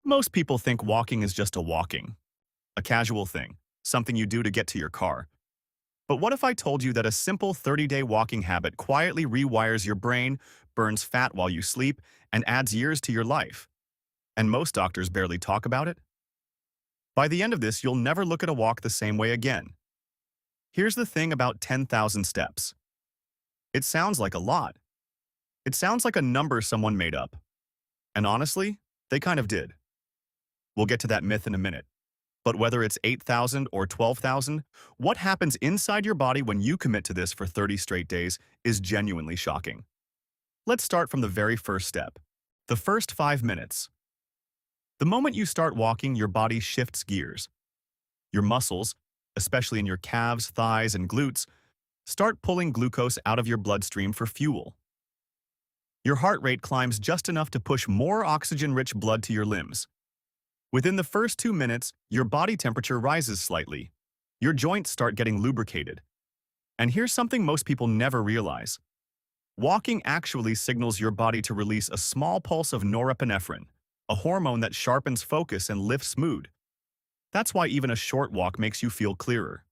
Most people think walking is just a casual thing, something you do to get to your car. But what if I told you that a simple 30-day walking habit quietly rewires your brain, burns fat while you sleep, and adds years to your life? And most doctors barely talk about it? By the end of this, you'll never look at a walk the same way again. Here's the thing about 10,000 steps. It sounds like a lot. It sounds like a number someone made up. And honestly, they kind of did. We'll get to that myth in a minute. But whether it's 8,000 or 12,000, what happens inside your body when you commit to this for 30 straight days is genuinely shocking. Let's start from the very first step. The first 5 minutes. The moment you start walking, your body shifts gears. Your muscles, especially in your calves, thighs, and glutes, start pulling glucose out of your bloodstream for fuel. Your heart rate climbs just enough to push more oxygen-rich blood to your limbs. Within the first 2 minutes, your body temperature rises slightly. Your joints start getting lubricated. And here's something most people never realize. Walking actually signals your body to release a small pulse of norepinephrine, a hormone that sharpens focus and lifts mood. That's why even a short walk makes you feel clearer.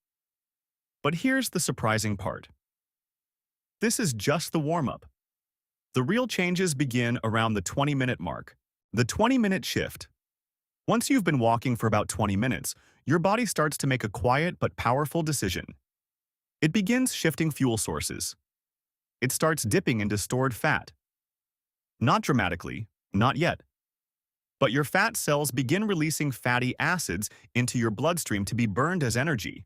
But here's the surprising part. This is just the warm-up. The real changes begin around the 20-minute mark. The 20-minute shift. Once you've been walking for about 20 minutes, your body starts to make a quiet but powerful decision. It begins shifting fuel sources. It starts dipping into stored fat. Not dramatically, not yet. But your fat cells begin releasing fatty acids into your bloodstream to be burned as energy.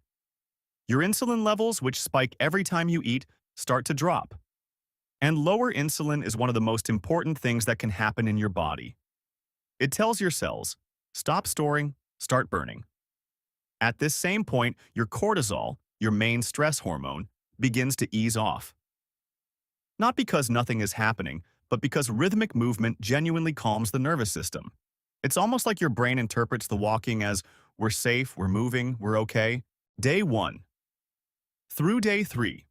Your insulin levels, which spike every time you eat, start to drop. And lower insulin is one of the most important things that can happen in your body. It tells your cells, stop storing, start burning. At this same point, your cortisol, your main stress hormone, begins to ease off. Not because nothing is happening, but because rhythmic movement genuinely calms the nervous system. It's almost like your brain interprets the walking as, we're safe, we're moving, we're okay. Day 1. Through day 3.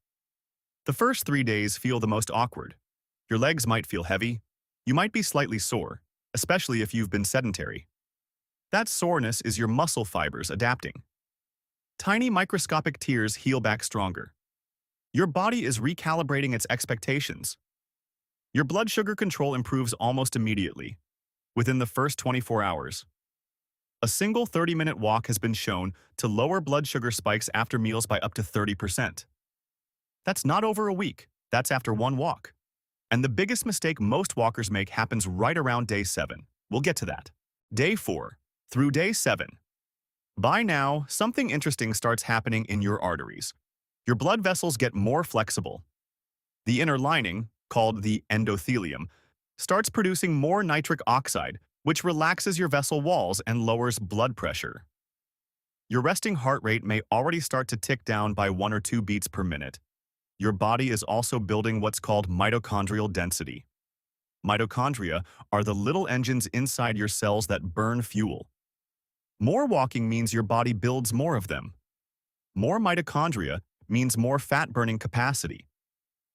The first 3 days feel the most awkward. Your legs might feel heavy. You might be slightly sore, especially if you've been sedentary. That soreness is your muscle fibers adapting. Tiny microscopic tears heal back stronger. Your body is recalibrating its expectations. Your blood sugar control improves almost immediately, within the first 24 hours. A single 30-minute walk has been shown to lower blood sugar spikes after meals by up to 30%. That's not over a week, that's after one walk. And the biggest mistake most walkers make happens right around day 7. We'll get to that. Day 4. Through day 7. By now, something interesting starts happening in your arteries. Your blood vessels get more flexible. The inner lining, called the endothelium, starts producing more nitric oxide, which relaxes your vessel walls and lowers blood pressure. Your resting heart rate may already start to tick down by 1 or 2 beats per minute. Your body is also building what's called mitochondrial density. Mitochondria are the little engines inside your cells that burn fuel. More walking means your body builds more of them. More mitochondria means more fat-burning capacity,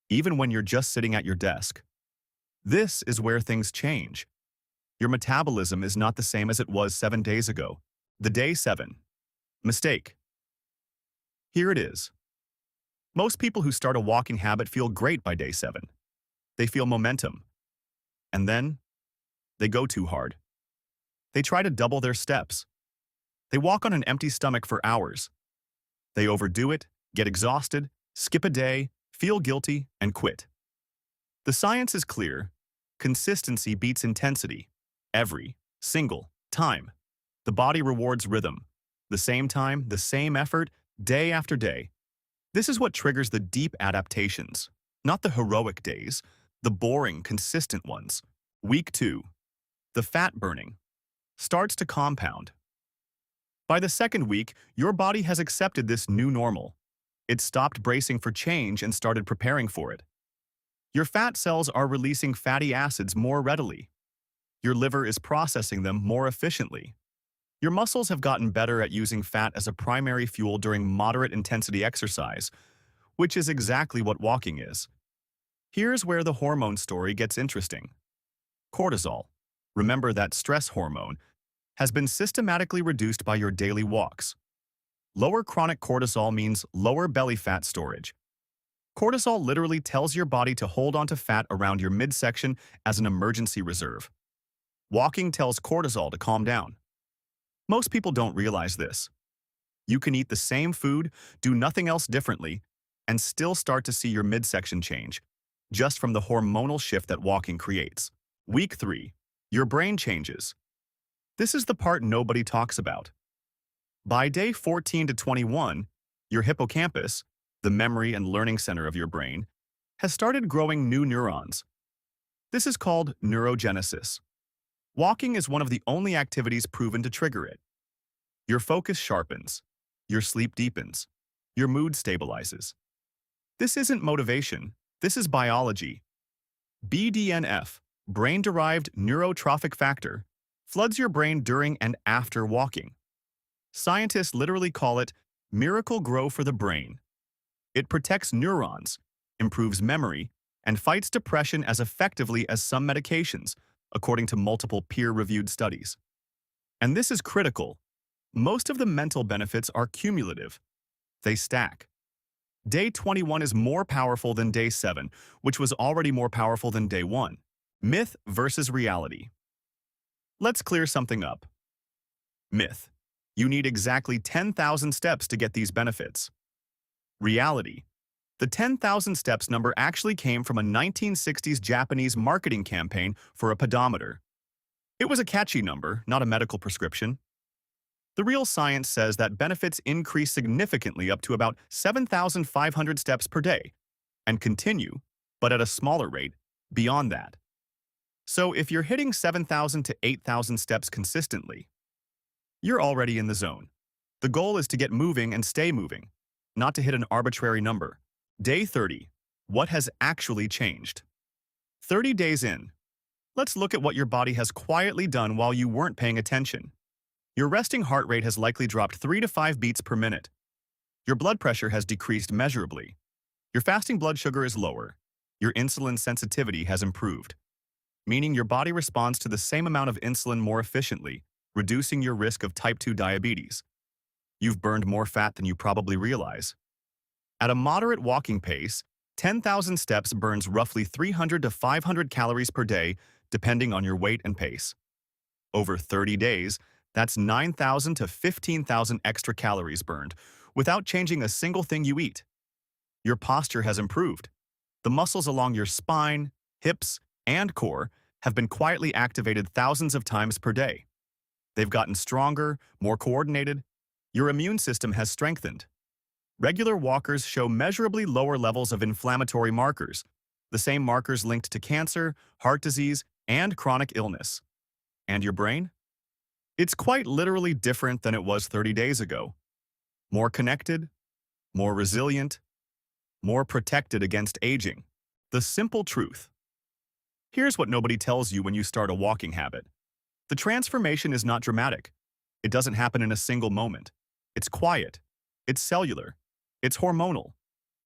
even when you're just sitting at your desk. This is where things change. Your metabolism is not the same as it was 7 days ago. The day 7. Mistake. Here it is. Most people who start a walking habit feel great by day 7. They feel momentum. And then, they go too hard. They try to double their steps. They walk on an empty stomach for hours. They overdo it, get exhausted, skip a day, feel guilty, and quit. The science is clear. Consistency beats intensity. Every single time. The body rewards rhythm. The same time, the same effort, day after day. This is what triggers the deep adaptations, not the heroic days, the boring, consistent ones. Week 2. The fat burning starts to compound. By the second week, your body has accepted this new normal. It stopped bracing for change and started preparing for it. Your fat cells are releasing fatty acids more readily. Your liver is processing them more efficiently. Your muscles have gotten better at using fat as a primary fuel during moderate intensity exercise, which is exactly what walking is. Here's where the hormone story gets interesting. Cortisol, remember that stress hormone, has been systematically reduced by your daily walks. Lower chronic cortisol means lower belly fat storage. Cortisol literally tells your body to hold onto fat around your midsection as an emergency reserve. Walking tells cortisol to calm down. Most people don't realize this. You can eat the same food, do nothing else differently, and still start to see your midsection change, just from the hormonal shift that walking creates. Week 3. Your brain changes. This is the part nobody talks about. By day 14 to 21, your hippocampus, the memory and learning center of your brain, has started growing new neurons. This is called neurogenesis. Walking is one of the only activities proven to trigger it. Your focus sharpens, your sleep deepens, your mood stabilizes. This isn't motivation, this is biology. BDNF, brain-derived neurotrophic factor, floods your brain during and after walking. Scientists literally call it miracle grow for the brain. It protects neurons, improves memory, and fights depression as effectively as some medications, according to multiple peer-reviewed studies. And this is critical. Most of the mental benefits are cumulative. They stack. Day 21 is more powerful than day 7, which was already more powerful than day 1. Myth versus reality. Let's clear something up. Myth. You need exactly 10,000 steps to get these benefits. Reality. The 10,000 steps number actually came from a 1960s Japanese marketing campaign for a pedometer. It was a catchy number, not a medical prescription. The real science says that benefits increase significantly up to about 7,500 steps per day and continue, but at a smaller rate, beyond that. So if you're hitting 7,000 to 8,000 steps consistently, you're already in the zone. The goal is to get moving and stay moving, not to hit an arbitrary number. Day 30. What has actually changed? 30 days in. Let's look at what your body has quietly done while you weren't paying attention. Your resting heart rate has likely dropped 3 to 5 beats per minute. Your blood pressure has decreased measurably. Your fasting blood sugar is lower. Your insulin sensitivity has improved, meaning your body responds to the same amount of insulin more efficiently, reducing your risk of type 2 diabetes. You've burned more fat than you probably realize. At a moderate walking pace, 10,000 steps burns roughly 300 to 500 calories per day, depending on your weight and pace. Over 30 days, that's 9,000 to 15,000 extra calories burned, without changing a single thing you eat. Your posture has improved. The muscles along your spine, hips, and core have been quietly activated thousands of times per day. They've gotten stronger, more coordinated. Your immune system has strengthened. Regular walkers show measurably lower levels of inflammatory markers, the same markers linked to cancer, heart disease, and chronic illness. And your brain? It's quite literally different than it was 30 days ago. More connected, more resilient, more protected against aging. The simple truth. Here's what nobody tells you when you start a walking habit. The transformation is not dramatic. It doesn't happen in a single moment. It's quiet. It's cellular. It's hormonal.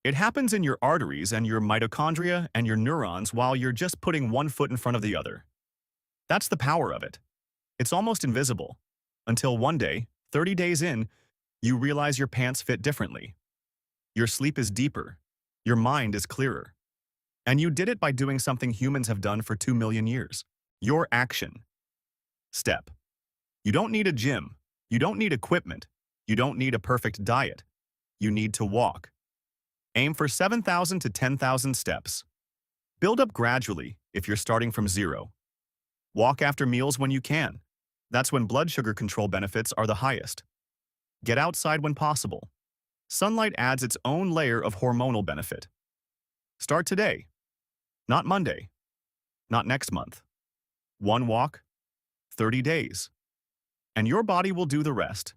It happens in your arteries and your mitochondria and your neurons while you're just putting one foot in front of the other. That's the power of it. It's almost invisible. Until one day, 30 days in, you realize your pants fit differently. Your sleep is deeper. Your mind is clearer. And you did it by doing something humans have done for 2 million years. Your action. Step. You don't need a gym. You don't need equipment. You don't need a perfect diet. You need to walk. Aim for 7,000 to 10,000 steps. Build up gradually if you're starting from 0. Walk after meals when you can. That's when blood sugar control benefits are the highest. Get outside when possible. Sunlight adds its own layer of hormonal benefit. Start today. Not Monday. Not next month. One walk, 30 days. And your body will do the rest.